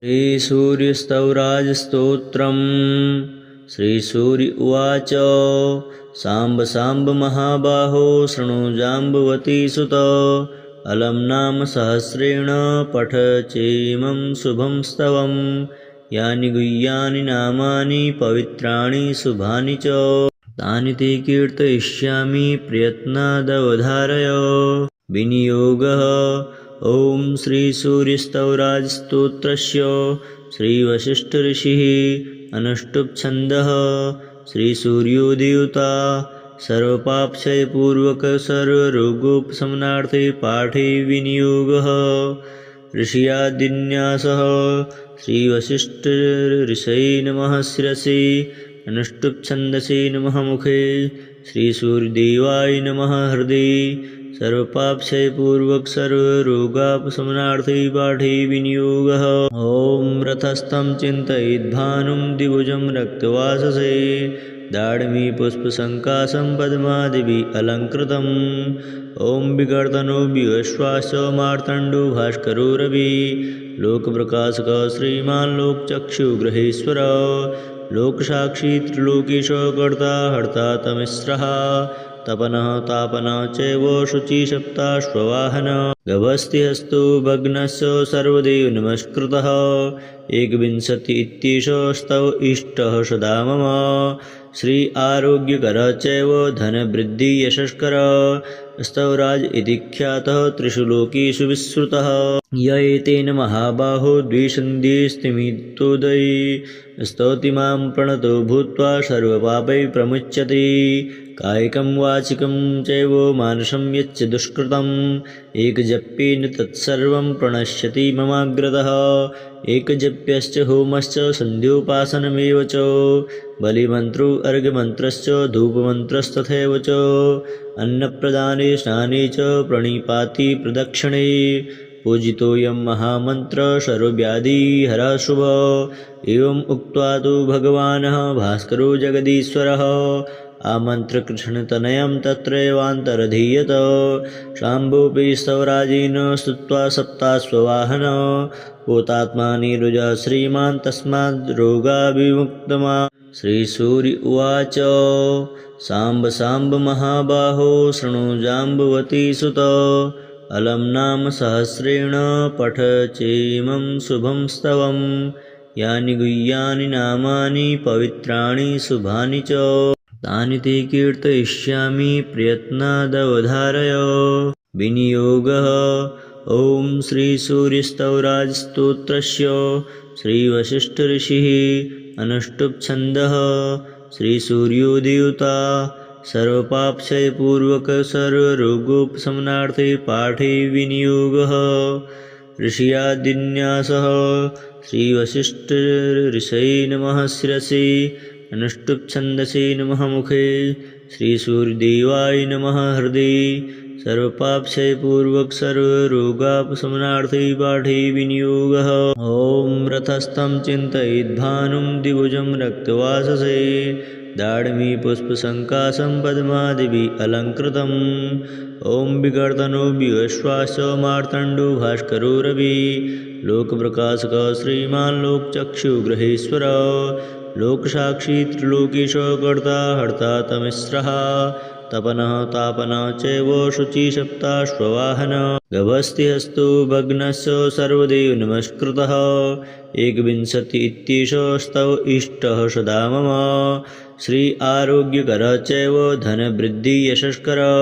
श्रीसूर्यस्तवराजस्तोत्रम्। श्रीसूर्य उवाच साम्ब साम्ब महाबाहो शृणु जाम्बवती सुत। अलं नाम सहस्रेण पठ चेमं शुभं स्तवम्। यानि गुह्यानि नामानि पवित्राणि शुभानि च तानि ते कीर्तयिष्यामि प्रयत्नादवधारय। विनियोगः। ॐ श्रीसूर्यस्तवराजस्तोत्रस्य श्रीवसिष्ठऋषिः अनुष्टुप् छन्दः। श्रीसूर्योदेवता सर्वपापक्षयपूर्वक सर्वरोगोपशमनार्थे पाठे विनियोगः। ऋषियादिन्यासः। श्रीवसिष्ठऋषये नमः शिरसि अनुष्टुप् छन्दसि नमः मुखे। श्रीसूर्यदेवाय नमः हृदि सर्वपापक्षयपूर्वक सर्वरोगापशमनार्थे पाठे विनियोगः। ॐ रथस्थं चिन्तयेद्भानुं द्विभुजं रक्तवाससे दाडिमी पुष्पसङ्काशं पद्मादिभिः अलङ्कृतम्। ॐ विकर्तनो विश्वास मार्तण्डो भास्करो रविः लोकप्रकाशकः श्रीमान् लोकचक्षुग्रहेश्वर लोकसाक्षी त्रिलोकेश कर्ता हर्ता तमिस्रः तपनः तापनः चैव शुचिसप्ताश्ववाहनः गभस्तिहस्तो भग्नस्य सर्वदेव नमस्कृतः। एकविंशति इत्येषः स्तव इष्टः सदा मम श्री आरोग्यकरः चैव धनवृद्धि यशस्करः स्तवराज इति ख्यातः त्रिषु लोकेषु विश्रुतः। य एतेन महाबाहो द्विसन्धिस्तिमितोदये स्तौति मां प्रणतो भूत्वा सर्वपापैः प्रमुच्यते। कायिकं वाचिकं चैव मानसं यच्च दुष्कृतम् एकजप्येन तत्सर्वं प्रणश्यति ममाग्रतः। एकजप्यश्च होमश्च सन्ध्योपासनमेव च बलिमन्त्रो अर्घ्यमन्त्रश्च धूपमन्त्रस्तथैव च अन्नप्रदाने स्नाने च प्रणिपाति प्रदक्षिणे पूजितोऽयं महामन्त्रः सर्वव्याधिहरः शुभः। एवम् उक्त्वा तु भगवान् भास्करो जगदीश्वरः आमन्त्रकृष्णतनयं तत्रैवान्तरधीयत। शाम्भोऽपि स्तवराजेन स्तुत्वा सप्ताश्ववाहनः पोतात्मानि रुजः श्रीमान् तस्माद् रोगाभिमुक्तमा। श्रीसूर्य उवाच साम्ब साम्ब महाबाहो शृणु जाम्बवती सुत। अलं नाम सहस्रेण पठ चेमं शुभं स्तवम्। यानि गुह्यानि नामानि पवित्राणि शुभानि च तानि ते कीर्तयिष्यामि प्रयत्नादवधारय। विनियोगः। ॐ श्रीसूर्यस्तवराजस्तोत्रस्य श्रीवसिष्ठऋषिः अनुष्टुप् छन्दः। श्रीसूर्योदेवता सर्वपापक्षयपूर्वक सर्वरोगोपशमनार्थे पाठे विनियोगः। ऋषियादिन्यासः। श्रीवसिष्ठऋषये नमः शिरसि अनुष्टुप् छन्दसि नमः मुखे। श्रीसूर्यदेवाय नमः हृदि सर्वपापक्षयपूर्वक सर्वरोगापशमनार्थे पाठे विनियोगः। ॐ रथस्थं चिन्तयेद्भानुं द्विभुजं रक्तवाससे दाडिमी पुष्पसङ्काशं पद्मादिभिः अलङ्कृतम्। ॐ विकर्तनो विश्वास मार्तण्डो भास्करो रविः लोकप्रकाशकः श्रीमान् लोकचक्षुग्रहेश्वर लोकसाक्षी त्रिलोकेश कर्ता हर्ता तमिस्रः तपनः तापनः चैव शुचिसप्ताश्ववाहनः गभस्तिहस्तो भग्नस्य सर्वदेव नमस्कृतः। एकविंशति इत्येषः स्तव इष्टः सदा मम श्री आरोग्यकरः चैव धनवृद्धि यशस्करः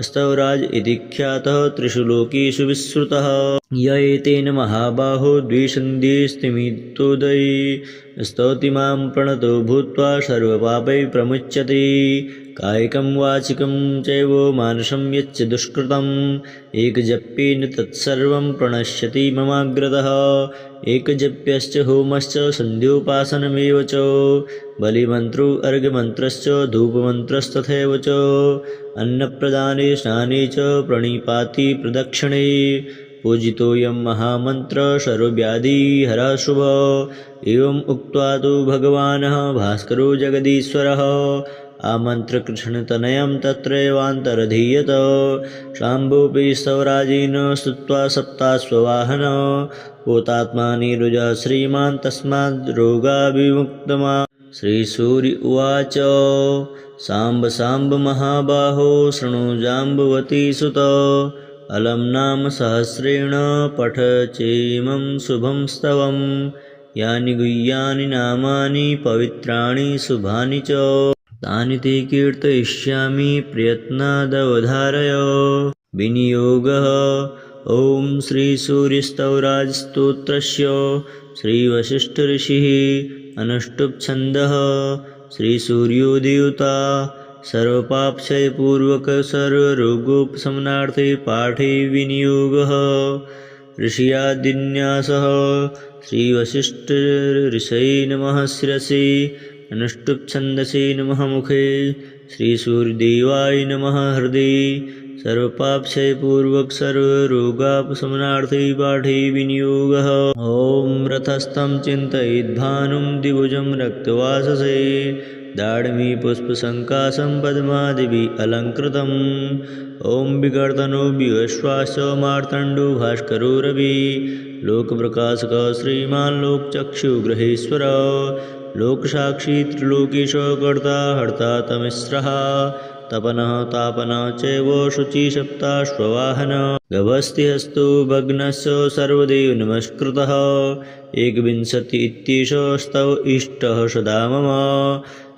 स्तवराज इति ख्यातः त्रिषु लोकेषु विश्रुतः। य एतेन महाबाहो द्विसन्धिस्तिमितोदये स्तौति मां प्रणतो भूत्वा सर्वपापैः प्रमुच्यते। कायिकं वाचिकं चैव मानसं यच्च दुष्कृतम् एकजप्येन तत्सर्वं प्रणश्यति ममाग्रतः। एकजप्यश्च होमश्च सन्ध्योपासनमेव च बलिमन्त्रो अर्घ्यमन्त्रश्च धूपमन्त्रस्तथैव च अन्नप्रदाने स्नाने च प्रणिपाति प्रदक्षिणे पूजितोऽयं महामन्त्रः सर्वव्याधिहरः शुभः। एवम् उक्त्वा तु भगवान् भास्करो जगदीश्वरः आमन्त्रकृष्णतनयं तत्रैवान्तरधीयत शाम्भोऽपि स्तवराजीन् स्तुत्वा सप्ताश्ववाहन भूतात्मानिरुजः श्रीमान् तस्माद् रोगाभिमुक्तमा श्रीसूर्य उवाच साम्ब साम्ब महाबाहो शृणु जाम्बवती सुत अलं नाम सहस्रेण पठ चेमं शुभं स्तवं यानि गुह्यानि नामानि पवित्राणि शुभानि च तानि ते कीर्तयिष्यामि प्रयत्नादवधारय विनियोगः ॐ श्रीसूर्यस्तवराजस्तोत्रस्य श्रीवसिष्ठऋषिः अनुष्टुप् छन्दः श्रीसूर्योदेवता सर्वपापक्षयपूर्वक सर्वरोगोपशमनार्थे पाठे विनियोगः ऋषियादिन्यासः श्रीवसिष्ठऋषये नमः शिरसि अनुष्टुप् छन्दसि नमः मुखे श्रीसूर्यदेवाय नमः हृदये सर्वपापक्षयपूर्वक सर्वरोगापशमनार्थे पाठे विनियोगः ॐ रथस्थं चिन्तयेद्भानुं द्विभुजं रक्तवाससे दाढ्मी पुष्पसङ्काशं पद्मादिभिः अलङ्कृतम् ॐ विकर्तनो विश्वास मार्तण्डो भास्करो रवि लोकप्रकाशकः श्रीमान् लोकचक्षुग्रहेश्वर लोकसाक्षी त्रिलोकीश कर्ता हर्ता तमिस्रः तपनः तापनः चैव शुचिसप्ताश्ववाहन गभस्तिहस्तो भग्नस्य सर्वदेव नमस्कृतः एकविंशति इत्येषः स्तव इष्टः सदा मम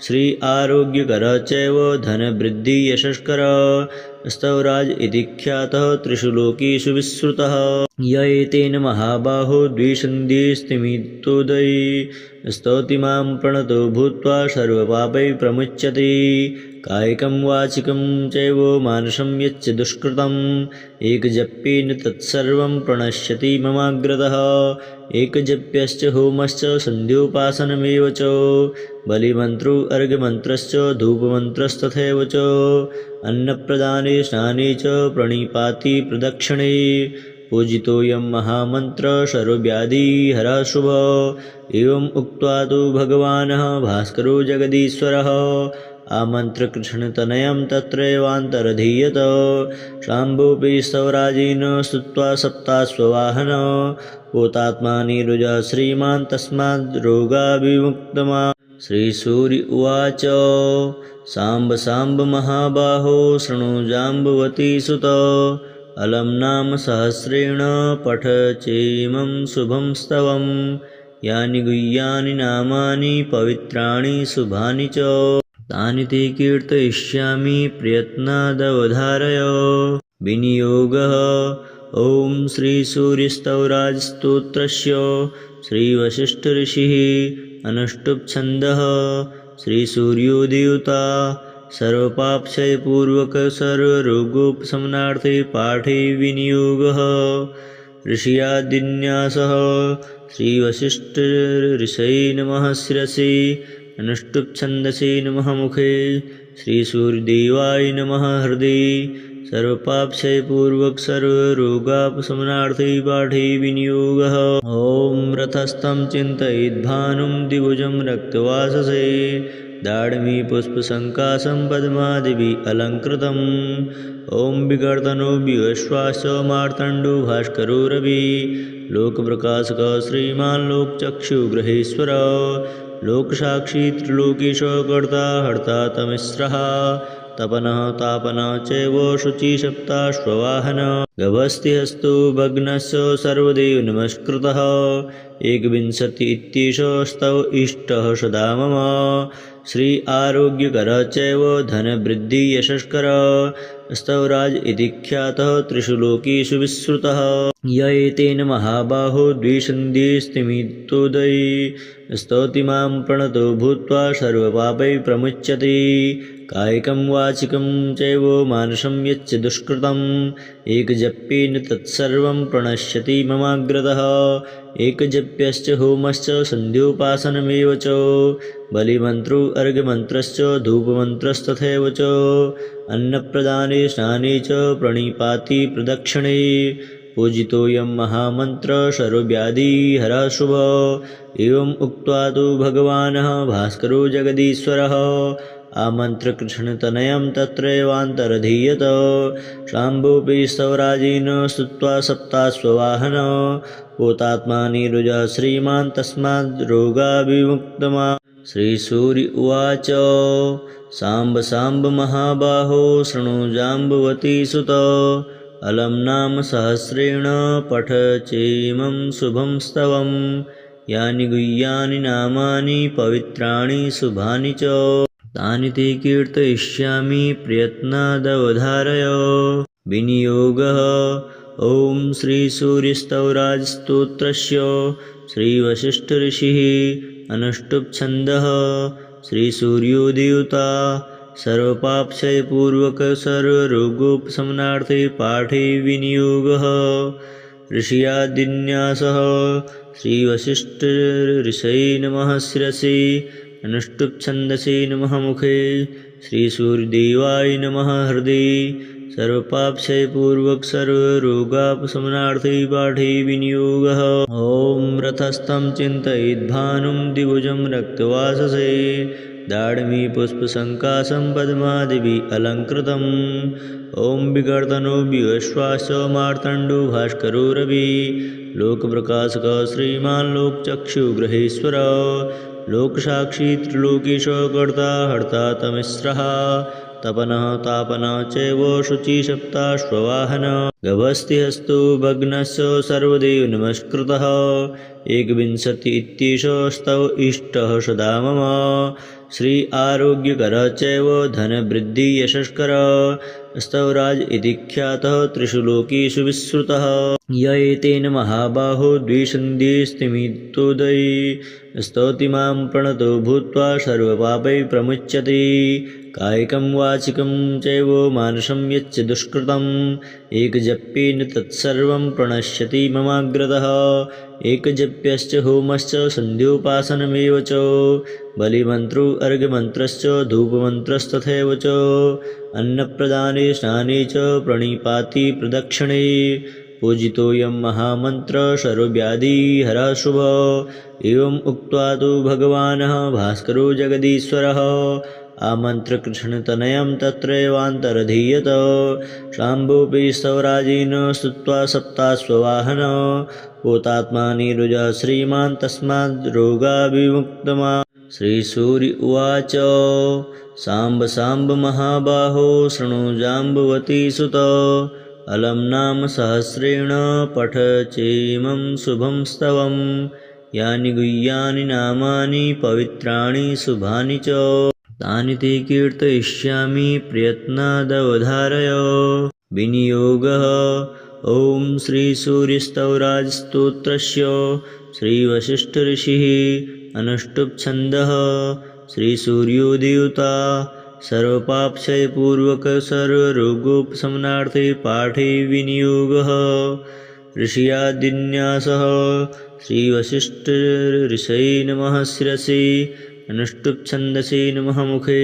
श्री आरोग्यकरः चैव धनवृद्धि यशस्करः स्तवराज इति ख्यातः त्रिषु लोकेषु विश्रुतः य एतेन महाबाहो द्विसन्धिस्तिमितोदये स्तौति मां प्रणतो भूत्वा सर्वपापैः प्रमुच्यते कायिकं वाचिकं चैव मानसं यच्च दुष्कृतम् एकजप्येन तत्सर्वं प्रणश्यति ममाग्रतः एकजप्यश्च होमश्च सन्ध्योपासनमेव च बलिमन्त्रो अर्घ्यमन्त्रश्च धूपमन्त्रस्तथैव च अन्नप्रदाने स्नाने च प्रणिपाति प्रदक्षिणे पूजितोऽयं महामन्त्रः सर्वव्याधिहरः शुभः एवम् उक्त्वा तु भगवान् भास्करो जगदीश्वरः आमन्त्रकृष्णतनयं तत्रैवान्तरधीयत शाम्भोऽपि स्तवराजीन् स्तुत्वा सप्ताश्ववाहन भूतात्मानिरुजः श्रीमान् तस्माद् रोगाभिमुक्तमा श्रीसूर्य उवाच साम्ब साम्ब महाबाहो शृणु जाम्बवती सुत अलं नाम सहस्रेण पठ चेमं शुभं स्तवं यानि गुह्यानि नामानि पवित्राणि शुभानि च तानि ते कीर्तयिष्यामि प्रयत्नादवधारय विनियोगः ॐ श्रीसूर्यस्तवराजस्तोत्रस्य श्रीवसिष्ठऋषिः अनुष्टुप् छन्दः श्रीसूर्योदेवता सर्वपापक्षयपूर्वक सर्वरोगोपशमनार्थे पाठे विनियोगः ऋषियादिन्यासः श्रीवसिष्ठऋषये नमः शिरसि अनुष्टुप् छन्दसि नमः मुखे श्रीसूर्यदेवाय नमः हृदये सर्वपापक्षयपूर्वक सर्वरोगापशमनार्थे पाठे विनियोगः ॐ रथस्थं चिन्तयेद्भानुं द्विभुजं रक्तवाससे दाढ्मी पुष्पसङ्काशं पद्मादिभिः अलङ्कृतम् ॐ विकर्तनो विश्वास मार्तण्डो भास्करो रवि लोकप्रकाशकः श्रीमान् लोकचक्षुग्रहेश्वर लोकसाक्षी त्रिलोकीश कर्ता हर्ता तमिस्रः तपनः तापनः चैव शुचिसप्ताश्ववाहन गभस्तिहस्तो भग्नस्य सर्वदेव नमस्कृतः एकविंशति इत्येषः स्तव इष्टः सदा मम श्री आरोग्यकरः चैव धनवृद्धि यशस्करः स्तवराज इति ख्यातः त्रिषु लोकेषु विश्रुतः य एतेन महाबाहो द्विसन्धिस्तिमितोदये स्तौति मां प्रणतो भूत्वा सर्वपापैः प्रमुच्यते कायिकं वाचिकं चैव मानसं यच्च दुष्कृतम् एकजप्येन तत्सर्वं प्रणश्यति ममाग्रतः एकजप्यश्च होमश्च सन्ध्योपासनमेव च बलिमन्त्रो अर्घ्यमन्त्रश्च धूपमन्त्रस्तथैव च अन्नप्रदाने स्नाने च प्रणिपाति प्रदक्षिणे पूजितोऽयं महामन्त्रः सर्वव्याधिहरः शुभः एवम् उक्त्वा तु भगवान् भास्करो जगदीश्वरः आमन्त्रकृष्णतनयं तत्रैवान्तरधीयत शाम्भोऽपि स्तवराजीन् स्तुत्वा सप्ताश्ववाहन भूतात्मानिरुजः श्रीमान् तस्माद् रोगाभिमुक्तमा श्रीसूर्य उवाच साम्ब साम्ब महाबाहो शृणु जाम्बवती सुत अलं नाम सहस्रेण पठ चेमं शुभं स्तवं यानि गुह्यानि नामानि पवित्राणि शुभानि च तानि ते कीर्तयिष्यामि प्रयत्नादवधारय विनियोगः ॐ श्रीसूर्यस्तवराजस्तोत्रस्य श्रीवसिष्ठऋषिः अनुष्टुप्छन्दः श्रीसूर्योदेवता सर्वपापक्षयपूर्वक सर्वरोगोपशमनार्थे पाठे विनियोगः ऋषियादिन्यासः श्रीवसिष्ठऋषये नमः शिरसि अनुष्टुप्छन्दसि नमः मुखे श्रीसूर्यदेवाय नमः हृदये सर्वपापक्षयपूर्वक सर्वरोगापशमनार्थे पाठे विनियोगः ॐ रथस्थं चिन्तयेद्भानुं द्विभुजं रक्तवाससे दाढ्मी पुष्पसङ्काशं पद्मादिभिः अलङ्कृतम् ॐ विकर्तनो विश्वास मार्तण्डो भास्करो रविः लोकप्रकाशकः श्रीमान् लोकचक्षुग्रहेश्वर लोकसाक्षी त्रिलोकीश कर्ता हर्ता तमिस्रः तपनः तापनः चैव शुचिसप्ताश्ववाहनः गभस्तिहस्तो भग्नस्य सर्वदेव नमस्कृतः एकविंशति इत्येषः स्तव इष्टः सदा मम श्री आरोग्यकरः चैव धनवृद्धि यशस्करः स्तवराज इति ख्यातः त्रिषु लोकेषु विश्रुतः य एतेन महाबाहो द्विसन्धिस्तिमितोदये स्तौति मां प्रणतो भूत्वा सर्वपापैः प्रमुच्यते कायिकं वाचिकं चैव मानसं यच्च दुष्कृतम् एकजप्येन तत्सर्वं प्रणश्यति ममाग्रतः एकजप्यश्च होमश्च सन्ध्योपासनमेव च बलिमन्त्रो अर्घ्यमन्त्रश्च धूपमन्त्रस्तथैव च अन्नप्रदाने स्नाने च प्रणिपाति प्रदक्षिणे पूजितोऽयं महामन्त्रः सर्वव्याधिहरः शुभः एवम् उक्त्वा तु भगवानः भास्करो जगदीश्वरः आमन्त्रकृष्णतनयं तत्रैवान्तरधीयत शाम्भोऽपि स्तवराजीन् स्तुत्वा सप्ताश्ववाहन भूतात्मानिरुजः श्रीमान् तस्माद् रोगाभिमुक्तमा श्रीसूर्य उवाच साम्ब साम्ब महाबाहो शृणु जाम्बवती सुत अलं नाम सहस्रेण पठ चेमं शुभं स्तवं यानि गुह्यानि नामानि पवित्राणि शुभानि च तानि ते कीर्तयिष्यामि प्रयत्नादवधारय विनियोगः ॐ श्रीसूर्यस्तवराजस्तोत्रस्य श्रीवसिष्ठऋषिः अनुष्टुप्छन्दः श्रीसूर्योदेवता सर्वपापक्षयपूर्वक सर्वरोगोपशमनार्थे पाठे विनियोगः ऋषियादिन्यासः श्रीवसिष्ठऋषये नमः शिरसि अनुष्टुप्छन्दसि नमः मुखे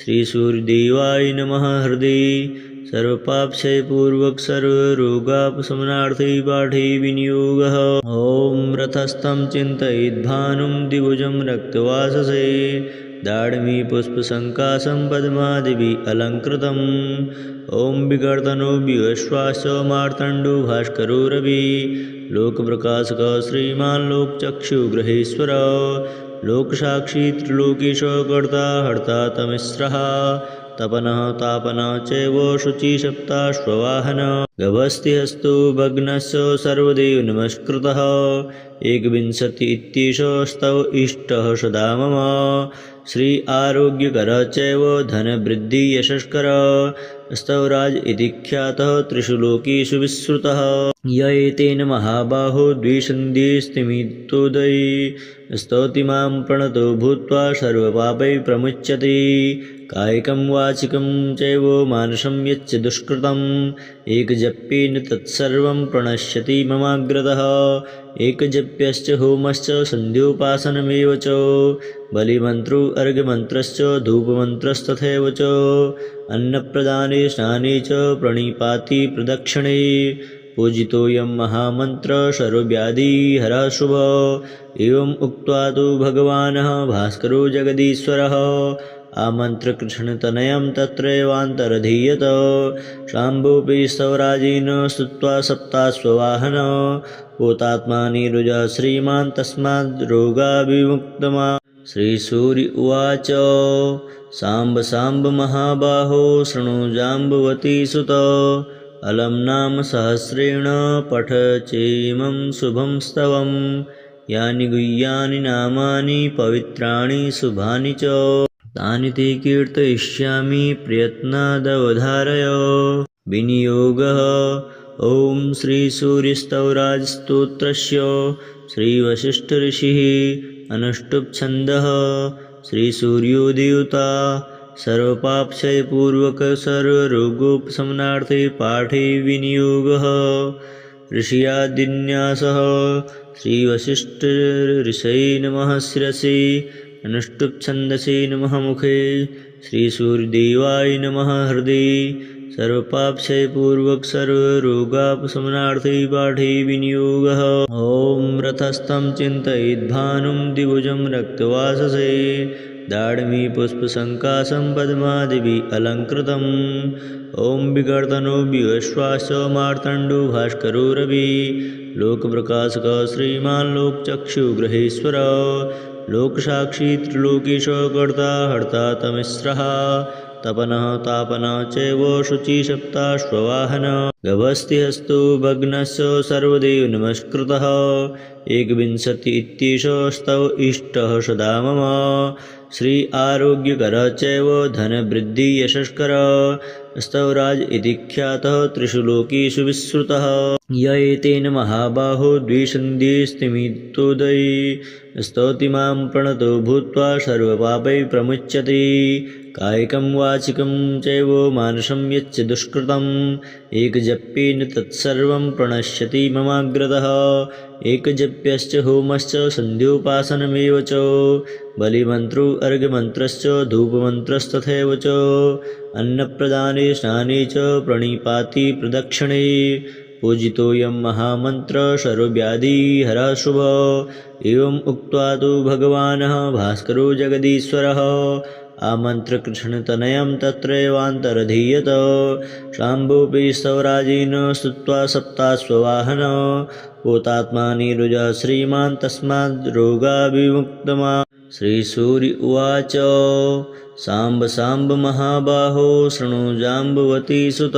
श्रीसूर्यदेवाय नमः हृदये सर्वपापक्षयपूर्वक सर्वरोगापशमनार्थे पाठे विनियोगः ॐ रथस्थं चिन्तयेद्भानुं द्विभुजं रक्तवाससे दाढ्मी पुष्पसङ्काशं पद्मादिभिः अलङ्कृतम् ॐ विकर्तनो विश्वास मार्तण्डो भास्करो रविः लोकप्रकाशकः श्रीमान् लोकचक्षुग्रहेश्वर लोकसाक्षी त्रिलोकीश कर्ता हर्ता तमिस्रः तपनः तापनः चैव शुचिसप्ताश्ववाहनः गभस्तिहस्तो भग्नस्य सर्वदेव नमस्कृतः एकविंशति इत्येषः स्तव इष्टः सदा मम श्री आरोग्यकरः चैव धनवृद्धि यशस्करः स्तवराज इति ख्यातः त्रिषु लोकेषु विश्रुतः य एतेन महाबाहो द्विसन्धिस्तिमितोदये स्तौति मां प्रणतो भूत्वा सर्वपापैः प्रमुच्यते कायिकं वाचिकं चैव मानसं यच्च दुष्कृतम् एकजप्येन तत्सर्वं प्रणश्यति ममाग्रतः एकजप्यश्च होमश्च सन्ध्योपासनमेव च बलिमन्त्रो अर्घ्यमन्त्रश्च धूपमन्त्रस्तथैव च अन्नप्रदाने स्नाने च प्रणिपाति प्रदक्षिणे पूजितोऽयं महामन्त्र सर्वव्याधिहरः शुभः। एवम् उक्त्वा तु भगवान् भास्करो जगदीश्वरः आमन्त्रकृष्णतनयं तत्रैवान्तरधीयत। शाम्भोऽपि स्तवराजेन स्तुत्वा सप्ताश्ववाहन भूतात्मानिरुजः श्रीमान् तस्माद् रोगाभिमुक्तमा। श्रीसूर्य उवाच साम्ब साम्ब महाबाहो शृणु जाम्बवती सुत अलं नाम सहस्रेण पठ चेमं शुभं स्तवं यानि गुह्यानि नामानि पवित्राणि शुभानि च तानि ते कीर्तयिष्यामि प्रयत्नादवधारय। विनियोगः ॐ श्रीसूर्यस्तवराजस्तोत्रस्य श्रीवसिष्ठऋषिः अनुष्टुप् छन्दः श्रीसूर्यो देवता सर्वपापक्षयपूर्वक सर्वरोगोपशमनार्थे पाठे विनियोगः। ऋषियादिन्यासः श्रीवसिष्ठऋषये नमः शिरसि अनुष्टुप् छन्दसि नमः मुखे श्रीसूर्यदेवाय नमः हृदि सर्वपापक्षयपूर्वक सर्वरोगापशमनार्थे पाठे विनियोगः। ॐ रथस्थं चिन्तयेद्भानुं द्विभुजं रक्तवाससे दाढ्मी पुष्पसङ्काशं पद्मादिभिः अलङ्कृतम्। ॐ विकर्तनो विश्वास मार्तण्डो भास्करो रविः लोकप्रकाशकः श्रीमान् लोकचक्षुग्रहेश्वर लोकसाक्षी त्रिलोकीश कर्ता हर्ता तमिस्रः तपनः तापनः चैव शुचिसप्ताश्ववाहनः गभस्तिहस्तो भग्नस्य सर्वदेव नमस्कृतः एकविंशति इत्येषः स्तव इष्टः सदा मम श्री आरोग्यकरः चैव धनवृद्धि यशस्करः स्तवराज इति ख्यातः त्रिषु लोकेषु विश्रुतः य एतेन महाबाहो द्विसन्धिस्तिमितोदये स्तौति मां प्रणतो भूत्वा सर्वपापैः प्रमुच्यते कायिकं वाचिकं चैव मानसं यच्च दुष्कृतम् एकजप्येन तत्सर्वं प्रणश्यति ममाग्रतः एकजप्यश्च होमश्च सन्ध्योपासनमेव च बलिमन्त्रो अर्घ्यमन्त्रश्च धूपमन्त्रस्तथैव च अन्नप्रदाने स्नाने च प्रणिपाति प्रदक्षिणे पूजितोऽयं महामन्त्र सर्वव्याधिहरः शुभः। एवम् उक्त्वा तु भगवान् भास्करो जगदीश्वरः आमन्त्रकृष्णतनयं तत्रैवान्तरधीयत। शाम्भोऽपि स्तवराजेन स्तुत्वा सप्ताश्ववाहन भूतात्मानिरुजः श्रीमान् तस्माद् रोगाभिमुक्तमा। श्रीसूर्य उवाच साम्ब साम्ब महाबाहो शृणु जाम्बवती सुत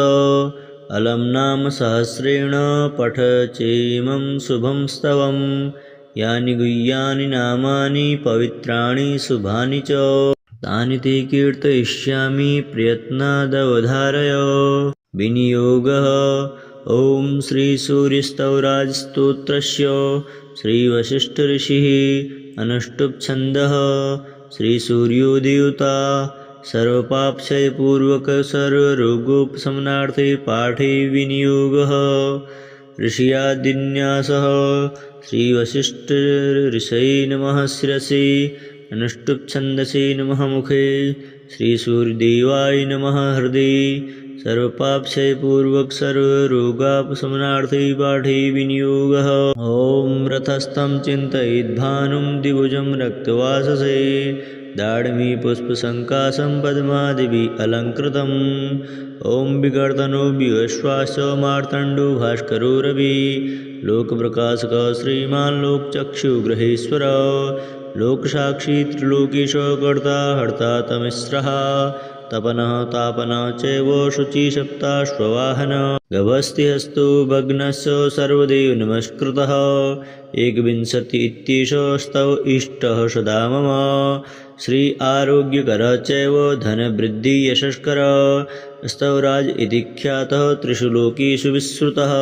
अलं नाम सहस्रेण पठ चेमं शुभं स्तवं यानि गुह्यानि नामानि पवित्राणि शुभानि च तानि ते कीर्तयिष्यामि प्रयत्नादवधारय। विनियोगः ॐ श्रीसूर्यस्तवराजस्तोत्रस्य श्रीवसिष्ठऋषिः अनुष्टुप् छन्दः श्रीसूर्यो देवता सर्वपापक्षयपूर्वक सर्वरोगोपशमनार्थे पाठे विनियोगः। ऋषियादिन्यासः श्रीवसिष्ठऋषये नमः शिरसि अनुष्टुप् छन्दसि नमः मुखे श्रीसूर्यदेवाय नमः हृदि सर्वपापक्षयपूर्वक सर्वरोगापशमनार्थे पाठे विनियोगः। ॐ रथस्थं चिन्तयेद्भानुं द्विभुजं रक्तवाससे दाढ्मी पुष्पसङ्काशं पद्मादिभिः अलङ्कृतम्। ॐ विकर्तनो विश्वास मार्तण्डो भास्करो रविः लोकप्रकाशकः श्रीमान् लोकचक्षुग्रहेश्वर लोकसाक्षी त्रिलोकीश कर्ता हर्ता तमिस्रः तपनः तापनः चैव शुचिसप्ताश्ववाहनः गभस्तिहस्तो भग्नस्य सर्वदेव नमस्कृतः एकविंशति इत्येषः स्तव इष्टः सदा मम श्री आरोग्यकरः चैव धनवृद्धि यशस्करः स्तवराज इति ख्यातः त्रिषु लोकेषु विश्रुतः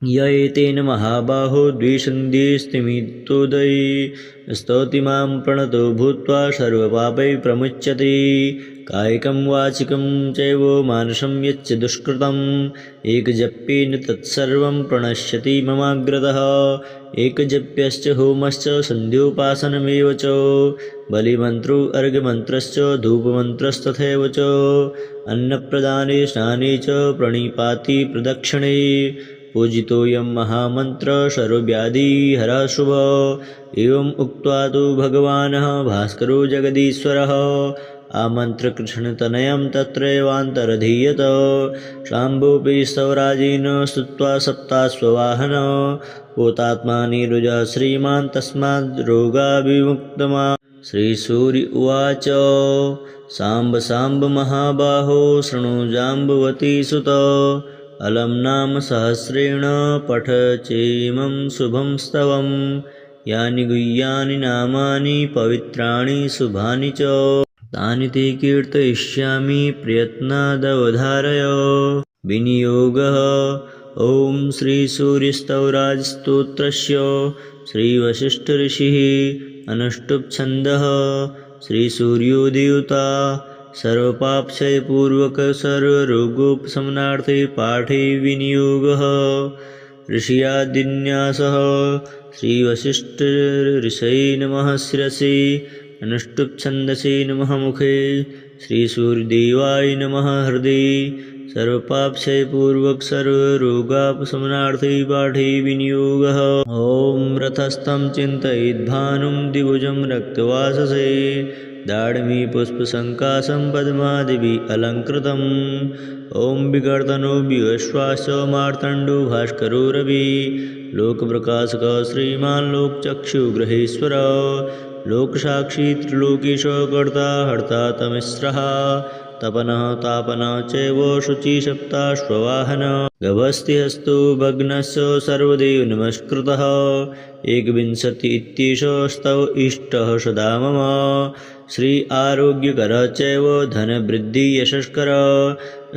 य एतेन महाबाहो द्विसन्धिस्तिमितोदये स्तौति मां प्रणतो भूत्वा सर्वपापैः प्रमुच्यते कायिकं वाचिकं चैव मानसं यच्च दुष्कृतम् एकजप्येन तत्सर्वं प्रणश्यति ममाग्रतः एकजप्यश्च होमश्च सन्ध्योपासनमेव च बलिमन्त्रो अर्घ्यमन्त्रश्च धूपमन्त्रस्तथैव च अन्नप्रदाने स्नाने च प्रणिपाति प्रदक्षिणे पूजितोऽयं महामन्त्र सर्वव्याधिहरः शुभः। एवम् उक्त्वा तु भगवान् भास्करो जगदीश्वरः आमन्त्रकृष्णतनयं तत्रैवान्तरधीयत। शाम्भोऽपि स्तवराजेन स्तुत्वा सप्ताश्ववाहन भूतात्मानिरुजः श्रीमान् तस्माद् रोगाभिमुक्तमा। श्रीसूर्य उवाच साम्ब साम्ब महाबाहो शृणु जाम्बवती सुत अलं नाम सहस्रेण पठ चेमं शुभं स्तवं यानि गुह्यानि नामानि पवित्राणि शुभानि च तानि ते कीर्तयिष्यामि प्रयत्नादवधारय। विनियोगः ॐ श्रीसूर्यस्तवराजस्तोत्रस्य श्रीवसिष्ठऋषिः अनुष्टुप्-छन्दः श्रीसूर्योदेवता सर्वपापक्षयपूर्वक सर्वरोगोपशमनार्थे पाठे विनियोगः। ऋषियादिन्यासः श्रीवसिष्ठऋषये नमः शिरसि अनुष्टुप्-छन्दसि नमः मुखे श्रीसूर्यदेवाय नमः हृदि सर्वपापक्षयपूर्वक सर्वरोगापशमनार्थे पाठे विनियोगः। ॐ रथस्थं चिन्तयेद्भानुं द्विभुजं रक्तवाससे दाडिमी पुष्पसङ्काशं पद्मादिभिः अलङ्कृतम्। ॐ विकर्तनो विश्वास मार्तण्डो भास्करो रविः लोकप्रकाशकः श्रीमान् लोकचक्षुग्रहेश्वर लोकसाक्षी त्रिलोकीश कर्ता हर्ता तमिस्रः तपनः तापनः चैव शुचिसप्ताश्ववाहनः गभस्तिहस्तो भग्नस्य सर्वदेव नमस्कृतः एकविंशति इत्येषः स्तव इष्टः सदा मम श्री आरोग्यकरः चैव धनवृद्धि यशस्करः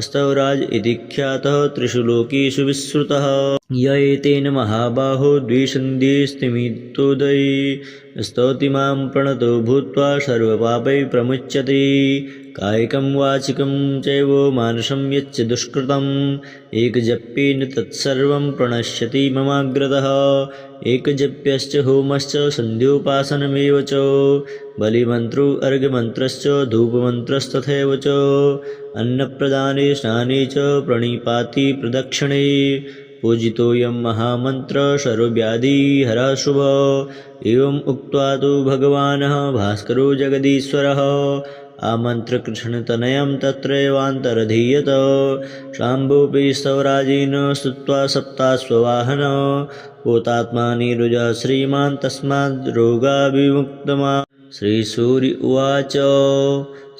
स्तवराज इति ख्यातः त्रिषु लोकेषु विश्रुतः य एतेन महाबाहो द्विसन्धिस्तिमितोदये स्तौति मां प्रणतो भूत्वा सर्वपापैः प्रमुच्यते कायिकं वाचिकं चैव मानसं यच्च दुष्कृतम् एकजप्येन तत्सर्वं प्रणश्यति ममाग्रतः एकजप्यश्च होमश्च सन्ध्योपासनमेव च बलिमन्त्रो अर्घ्यमन्त्रश्च धूपमन्त्रस्तथैव च अन्नप्रदाने स्नाने च प्रणिपाति प्रदक्षिणे पूजितोऽयं महामन्त्र सर्वव्याधिहरः शुभः। एवम् उक्त्वा तु भगवान् भास्करो जगदीश्वरः आमन्त्रकृष्णतनयं तत्रैवान्तरधीयत। शाम्भोऽपि स्तवराजेन स्तुत्वा सप्ताश्ववाहन भूतात्मानिरुजः श्रीमान् तस्माद् रोगाभिमुक्तमा। श्रीसूर्य उवाच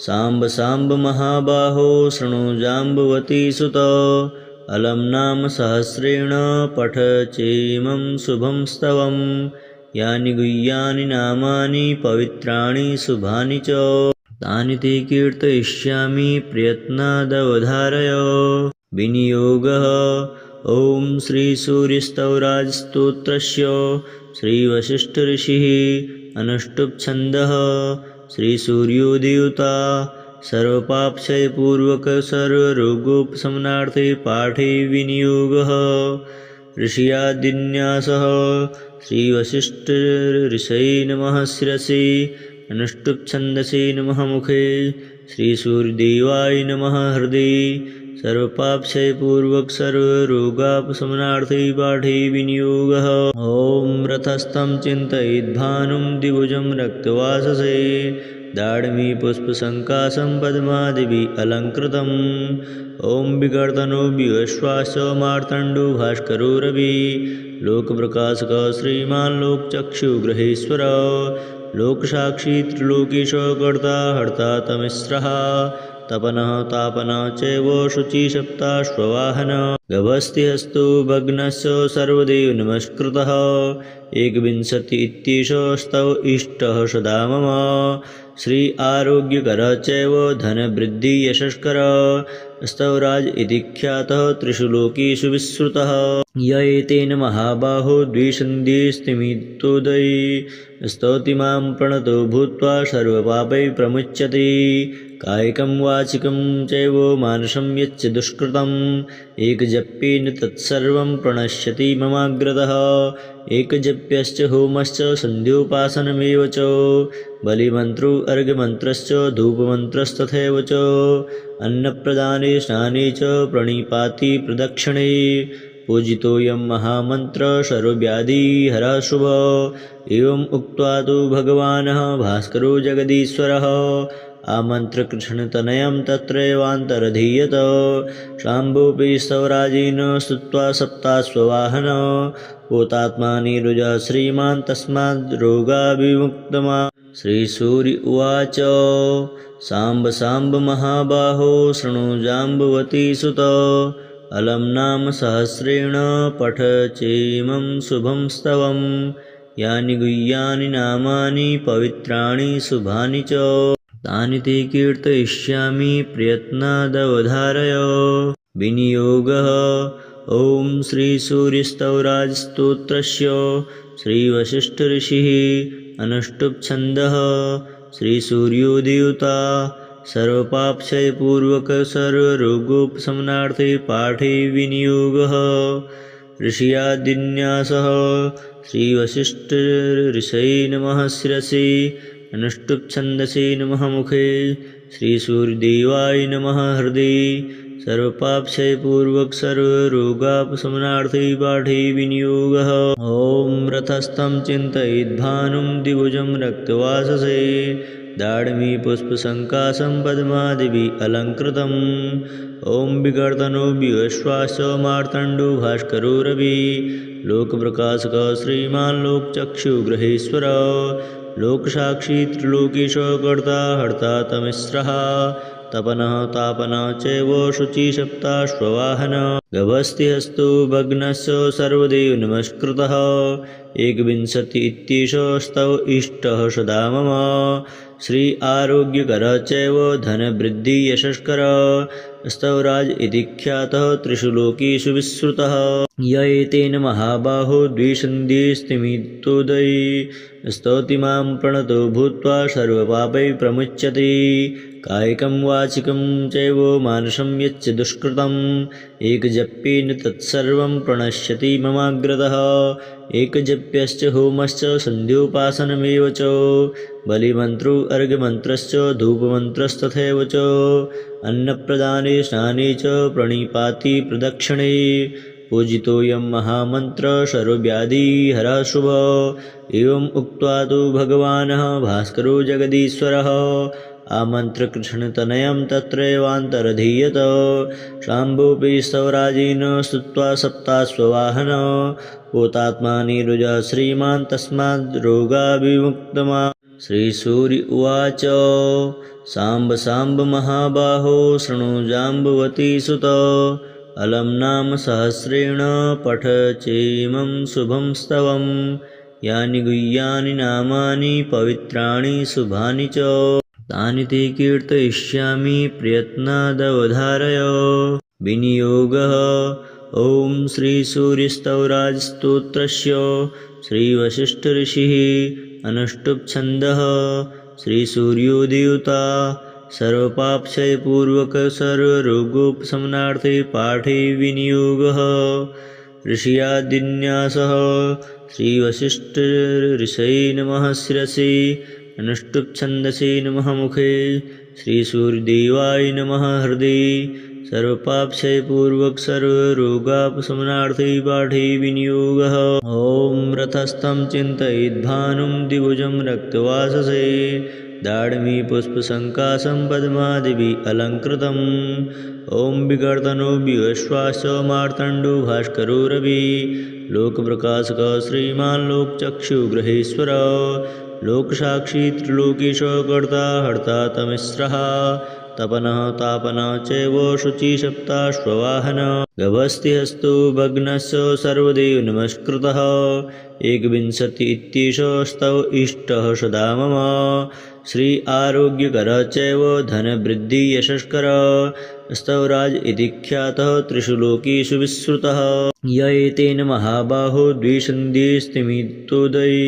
साम्ब साम्ब महाबाहो शृणु जाम्बवती सुत अलं नाम सहस्रेण पठ चेमं शुभं स्तवं यानि गुह्यानि नामानि पवित्राणि शुभानि च तानि ते कीर्तयिष्यामि प्रयत्नादवधारय। विनियोगः ॐ श्रीसूर्यस्तवराजस्तोत्रस्य श्रीवसिष्ठऋषिः अनुष्टुप्-छन्दः श्रीसूर्योदेवता सर्वपापक्षयपूर्वक सर्वरोगोपशमनार्थे पाठे विनियोगः। ऋषियादिन्यासः श्रीवसिष्ठऋषये नमः शिरसि अनुष्टुप्-छन्दसि नमः मुखे श्रीसूर्यदेवाय नमः हृदि सर्वपापक्षयपूर्वक सर्वरोगापशमनार्थे पाठे विनियोगः। ॐ रथस्थं चिन्तयेद्भानुं द्विभुजं रक्तवाससे दाडिमी पुष्पसङ्काशं पद्मादिभिः अलङ्कृतम्। ॐ विकर्तनो विश्वास मार्तण्डो भास्करो रविः लोकप्रकाशकः श्रीमान् लोकचक्षुग्रहेश्वर लोकसाक्षी त्रिलोकीश कर्ता हर्ता तमिस्रः तपनः तापनः चैव शुचिसप्ताश्ववाहनः गभस्तिहस्तो भग्नस्य सर्वदेव नमस्कृतः एकविंशति इत्येषः स्तव इष्टः सदा मम श्री आरोग्यकरः चैव धनवृद्धि यशस्करः स्तवराज इति ख्यातः त्रिषु लोकेषु विश्रुतः य एतेन महाबाहो द्विसन्धिस्तिमितोदये स्तौति मां प्रणतो भूत्वा सर्वपापैः प्रमुच्यते कायिकं वाचिकं चैव मानसं यच्च दुष्कृतम् एकजप्येन तत्सर्वं प्रणश्यति ममाग्रतः एकजप्यश्च होमश्च सन्ध्योपासनमेव च बलिमन्त्रो अर्घ्यमन्त्रश्च धूपमन्त्रस्तथैव च अन्नप्रदाने स्नाने च प्रणिपाति प्रदक्षिणे पूजितोऽयं महामन्त्र सर्वव्याधिहरः शुभः। एवम् उक्त्वा तु भगवान् भास्करो जगदीश्वरः आमन्त्रकृष्णतनयं तत्रैवान्तरधीयत। शाम्भोऽपि स्तवराजेन स्तुत्वा सप्ताश्ववाहन भूतात्मानिरुजः श्रीमान् तस्माद् रोगाभिमुक्तमा। श्रीसूर्य उवाच साम्ब साम्ब महाबाहो शृणु जाम्बवती सुत अलं नाम सहस्रेण पठ चेमं शुभं स्तवं यानि गुह्यानि नामानि पवित्राणि शुभानि च तानि ते कीर्तयिष्यामि प्रयत्नादवधारय। विनियोगः ॐ श्रीसूर्यस्तवराजस्तोत्रस्य श्रीवसिष्ठऋषिः अनुष्टुप् छन्दः श्रीसूर्योदेवता सर्वपापक्षयपूर्वक सर्वरोगोपशमनार्थे पाठे विनियोगः। ऋषियादिन्यासः श्रीवसिष्ठऋषये नमः शिरसि अनुष्टुप् छन्दसि नमः मुखे श्रीसूर्यदेवाय नमः हृदि सर्वपापक्षयपूर्वक सर्वरोगापशमनार्थे पाठे विनियोगः। ॐ रथस्थं चिन्तयिद्भानुं द्विभुजं रक्तवाससे दाढ्मी पुष्पसङ्काशं पद्मादिभिः अलङ्कृतम्। ॐ विकर्तनो विश्वास मार्तण्डो भास्करो रवि लोकप्रकाशकः श्रीमान् लोकचक्षुग्रहेश्वर लोकसाक्षी त्रिलोकीश कर्ता हर्ता तमिस्रः तपनः तापनः चैव शुचिसप्ताश्ववाहन गभस्तिहस्तो भग्नस्य सर्वदेव नमस्कृतः एकविंशति इत्येषः स्तव इष्टः सदा मम श्री आरोग्यकरः चैव धनवृद्धि यशस्करः स्तवराज इति ख्यातः त्रिषु लोकेषु विश्रुतः य एतेन महाबाहो द्विसन्धिस्तिमितोदये स्तौति मां प्रणतो भूत्वा सर्वपापैः प्रमुच्यते कायिकं वाचिकं चैव मानसं यच्च दुष्कृतम् एकजप्येन तत्सर्वं प्रणश्यति ममाग्रतः एकजप्यश्च होमश्च सन्ध्योपासनमेव च बलिमन्त्रो अर्घ्यमन्त्रश्च धूपमन्त्रस्तथैव च अन्नप्रदाने स्नाने च प्रणिपाति प्रदक्षिणे पूजितोऽयं महामन्त्र सर्वव्याधिहरः शुभः। एवम् उक्त्वा तु भगवान् भास्करो जगदीश्वरः आमन्त्रकृष्णतनयं तत्रैवान्तरधीयत। शाम्भोऽपि स्तवराजेन स्तुत्वा सप्ताश्ववाहन भूतात्मानिरुजः श्रीमान् तस्माद् रोगाभिमुक्तमा। श्रीसूर्य उवाच साम्ब साम्ब महाबाहो शृणु जाम्बवती सुत अलं नाम सहस्रेण पठ चेमं शुभं स्तवं यानि गुह्यानि नामानि पवित्राणि शुभानि च तानि ते कीर्तयिष्यामि प्रयत्नादवधारय। विनियोगः ॐ श्रीसूर्यस्तवराजस्तोत्रस्य श्रीवसिष्ठऋषिः अनुष्टुप् छन्दः श्रीसूर्योदेवता सर्वपापक्षयपूर्वक सर्वरोगोपशमनार्थे पाठे विनियोगः। ऋषियादिन्यासः श्रीवसिष्ठऋषये नमः शिरसि अनुष्टुप् छन्दसि नमः मुखे श्रीसूर्यदेवाय नमः हृदि सर्वपापक्षयपूर्वक सर्वरोगापशमनार्थे पाठे विनियोगः। ॐ रथस्थं चिन्तयिद्भानुं द्विभुजं रक्तवाससे दाढ्मी पुष्पसङ्काशं पद्मादिभिः अलङ्कृतम्। ॐ विकर्तनो विश्वास मार्तण्डो भास्करो रवि लोकप्रकाशकः श्रीमान् लोकचक्षुग्रहेश्वर लोकसाक्षी त्रिलोकीश कर्ता हर्ता तमिस्रः तपनः तापनः चैव शुचिसप्ताश्ववाहन गभस्तिहस्तो भग्नस्य सर्वदेव नमस्कृतः एकविंशति इत्येषः स्तव इष्टः सदा मम श्री आरोग्यकरः चैव धनवृद्धि यशस्करः स्तवराज इति ख्यातः त्रिषु लोकेषु विश्रुतः य एतेन महाबाहो द्विसन्धिस्तिमितोदये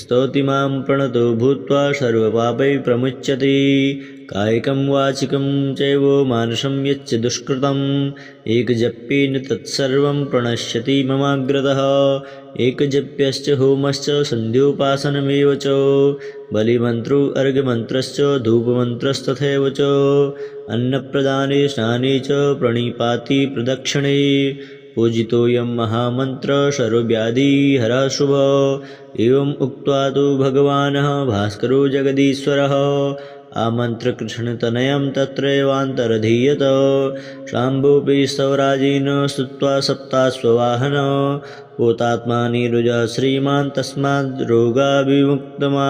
स्तौति मां प्रणतो भूत्वा सर्वपापैः प्रमुच्यते कायिकं वाचिकं चैव मानसं यच्च दुष्कृतम् एकजप्येन तत्सर्वं प्रणश्यति ममाग्रतः एकजप्यश्च होमश्च सन्ध्योपासनमेव च बलिमन्त्रो अर्घ्यमन्त्रश्च धूपमन्त्रस्तथैव च अन्नप्रदाने स्नाने च प्रणिपाति प्रदक्षिणे पूजितोऽयं महामन्त्र सर्वव्याधिहरः शुभः। एवम् उक्त्वा तु भगवान् भास्करो जगदीश्वरः आमन्त्रकृष्णतनयं तत्रैवान्तरधीयत। शाम्भोऽपि स्तवराजेन स्तुत्वा सप्ताश्ववाहन पोतात्मा नीरुजः श्रीमान् तस्माद् रोगाभिमुक्तमा।